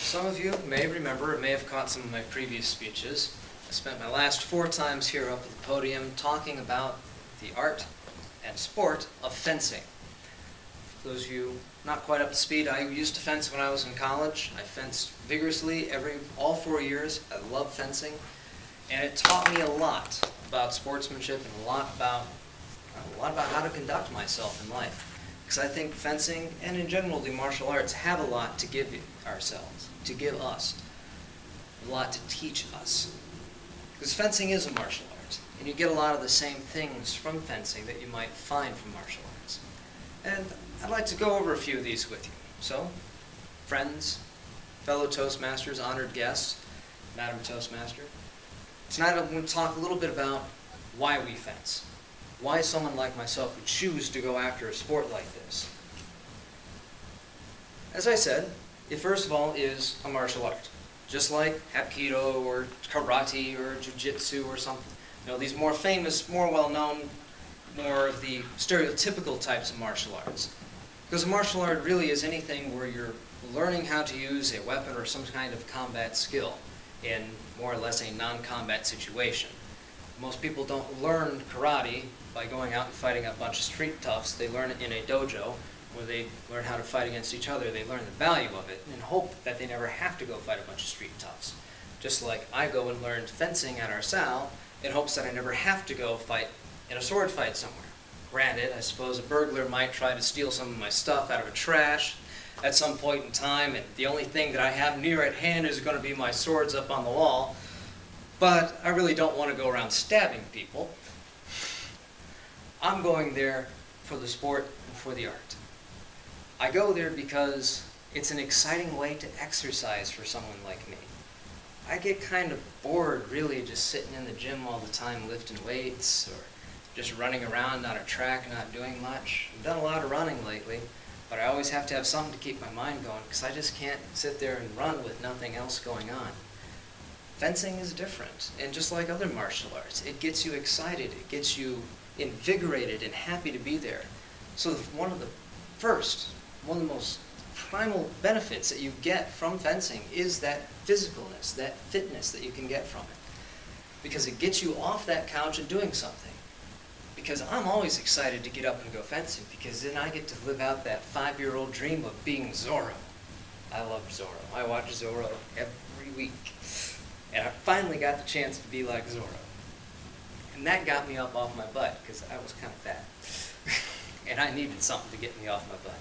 Some of you may remember or may have caught some of my previous speeches. I spent my last 4 times here up at the podium talking about the art and sport of fencing. For those of you not quite up to speed, I used to fence when I was in college. I fenced vigorously all 4 years. I love fencing, and it taught me a lot about sportsmanship and a lot about how to conduct myself in life. Because I think fencing, and in general the martial arts, have a lot to give ourselves, to give us, a lot to teach us. Because fencing is a martial art, and you get a lot of the same things from fencing that you might find from martial arts. And I'd like to go over a few of these with you. So, friends, fellow Toastmasters, honored guests, Madam Toastmaster, tonight I'm going to talk a little bit about why we fence. Why someone like myself would choose to go after a sport like this. As I said, it first of all is a martial art. Just like Hapkido or Karate or Jiu-Jitsu or something. You know, these more famous, more well-known, more of the stereotypical types of martial arts. Because a martial art really is anything where you're learning how to use a weapon or some kind of combat skill in more or less a non-combat situation. Most people don't learn karate by going out and fighting a bunch of street toughs. They learn it in a dojo where they learn how to fight against each other. They learn the value of it and hope that they never have to go fight a bunch of street toughs. Just like I go and learned fencing at our Sal in hopes that I never have to go fight in a sword fight somewhere. Granted, I suppose a burglar might try to steal some of my stuff out of a trash at some point in time, and the only thing that I have near at hand is going to be my swords up on the wall. But I really don't want to go around stabbing people. I'm going there for the sport and for the art. I go there because it's an exciting way to exercise for someone like me. I get kind of bored really just sitting in the gym all the time lifting weights or just running around on a track not doing much. I've done a lot of running lately, but I always have to have something to keep my mind going because I just can't sit there and run with nothing else going on. Fencing is different, and just like other martial arts, it gets you excited, it gets you invigorated and happy to be there. So one of the most primal benefits that you get from fencing is that physicalness, that fitness that you can get from it. Because it gets you off that couch and doing something. Because I'm always excited to get up and go fencing, because then I get to live out that 5-year-old dream of being Zorro. I love Zorro. I watch Zorro every week. And I finally got the chance to be like Zorro. And that got me up off my butt, because I was kind of fat. And I needed something to get me off my butt.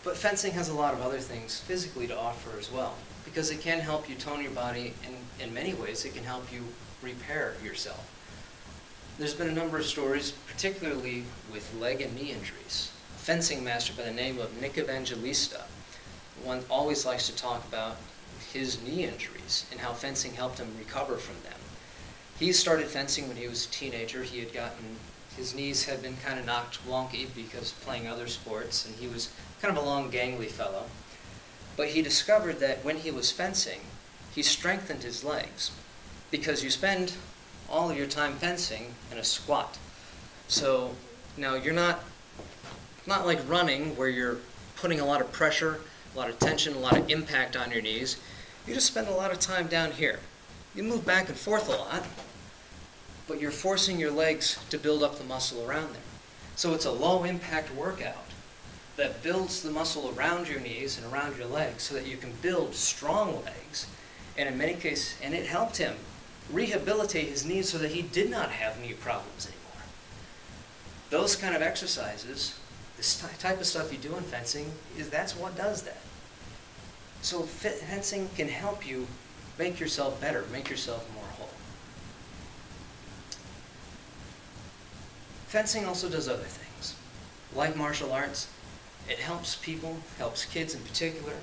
But fencing has a lot of other things physically to offer as well, because it can help you tone your body, and in many ways it can help you repair yourself. There's been a number of stories, particularly with leg and knee injuries. A fencing master by the name of Nick Evangelista, one always likes to talk about his knee injuries and how fencing helped him recover from them. He started fencing when he was a teenager. His knees had been kind of knocked wonky because of playing other sports, and he was kind of a long, gangly fellow. But he discovered that when he was fencing, he strengthened his legs, because you spend all of your time fencing in a squat. So now you're not like running where you're putting a lot of pressure, a lot of tension, a lot of impact on your knees. You just spend a lot of time down here. You move back and forth a lot, but you're forcing your legs to build up the muscle around there. So it's a low impact workout that builds the muscle around your knees and around your legs so that you can build strong legs. And in many cases, and it helped him rehabilitate his knees so that he did not have knee problems anymore. Those kind of exercises, this type of stuff you do in fencing, that's what does that. So fencing can help you make yourself better, make yourself more whole. Fencing also does other things. Like martial arts, it helps people, helps kids in particular,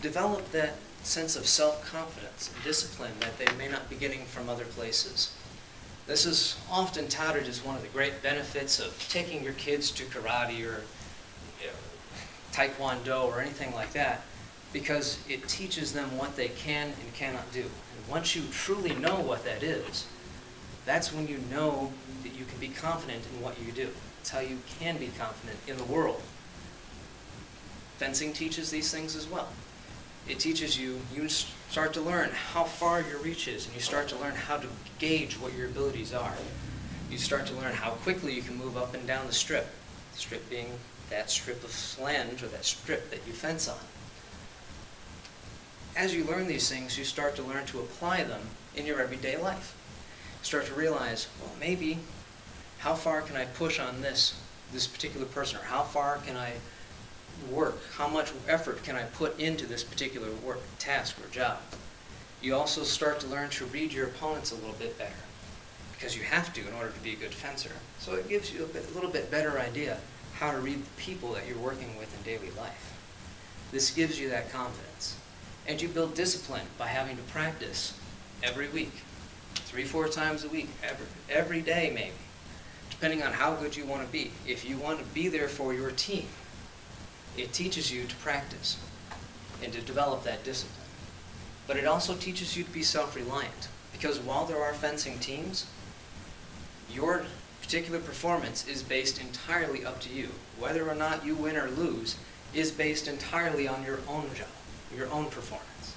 develop that sense of self-confidence and discipline that they may not be getting from other places. This is often touted as one of the great benefits of taking your kids to karate or taekwondo or anything like that, because it teaches them what they can and cannot do. And once you truly know what that is, that's when you know that you can be confident in what you do. It's how you can be confident in the world. Fencing teaches these things as well. It teaches you, start to learn how far your reach is, and you start to learn how to gauge what your abilities are. You start to learn how quickly you can move up and down the strip being that strip of flange, or that strip that you fence on. As you learn these things, you start to learn to apply them in your everyday life. You start to realize, well, maybe, how far can I push on this particular person, or how far can I work, how much effort can I put into this particular work, task, or job. You also start to learn to read your opponents a little bit better, because you have to in order to be a good fencer. So it gives you a little bit better idea how to read the people that you're working with in daily life. This gives you that confidence. And you build discipline by having to practice every week, 3-4 times a week, every day maybe, depending on how good you want to be. If you want to be there for your team, it teaches you to practice and to develop that discipline. But it also teaches you to be self-reliant, because while there are fencing teams, your particular performance is based entirely up to you. Whether or not you win or lose is based entirely on your own job, your own performance.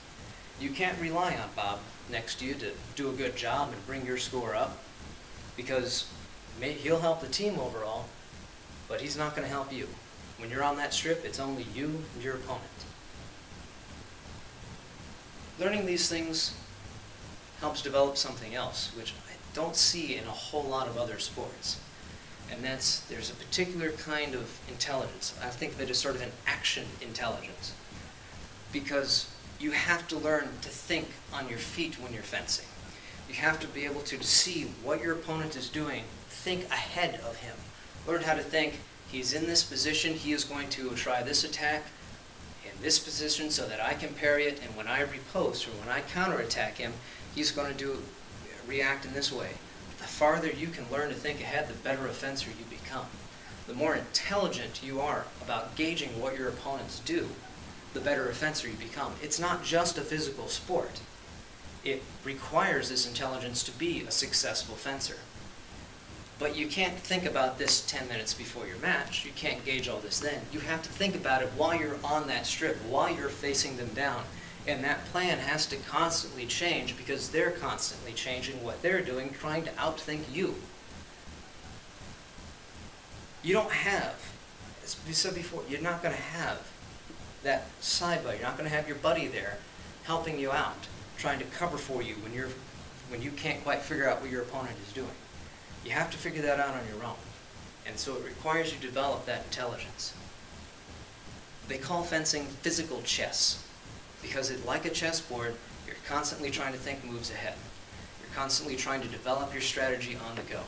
You can't rely on Bob next to you to do a good job and bring your score up, because he'll help the team overall, but he's not going to help you. When you're on that strip, it's only you and your opponent. Learning these things helps develop something else, which I don't see in a whole lot of other sports. And there's a particular kind of intelligence. I think that it's sort of an action intelligence, because you have to learn to think on your feet when you're fencing. You have to be able to see what your opponent is doing, think ahead of him. Learn how to think, he's in this position, he is going to try this attack in this position so that I can parry it, and when I riposte, or when I counterattack him, he's going to react in this way. The farther you can learn to think ahead, the better a fencer you become. The more intelligent you are about gauging what your opponents do, the better a fencer you become. It's not just a physical sport. It requires this intelligence to be a successful fencer. But you can't think about this 10 minutes before your match. You can't gauge all this then. You have to think about it while you're on that strip, while you're facing them down. And that plan has to constantly change, because they're constantly changing what they're doing, trying to outthink you. You don't have, as we said before, you're not going to have that side buddy. You're not going to have your buddy there helping you out, trying to cover for you when you can't quite figure out what your opponent is doing. You have to figure that out on your own. And so it requires you to develop that intelligence. They call fencing physical chess, because like a chessboard, you're constantly trying to think moves ahead. You're constantly trying to develop your strategy on the go.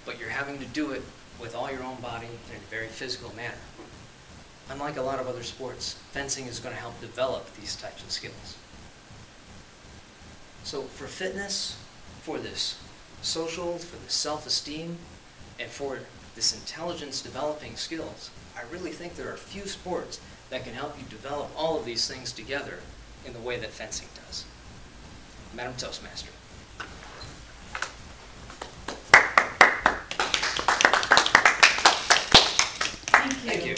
But you're having to do it with all your own body in a very physical manner. Unlike a lot of other sports, fencing is going to help develop these types of skills. So for fitness, for this social, for the self-esteem, and for this intelligence developing skills, I really think there are few sports that can help you develop all of these things together in the way that fencing does. Madam Toastmaster. Thank you. Thank you.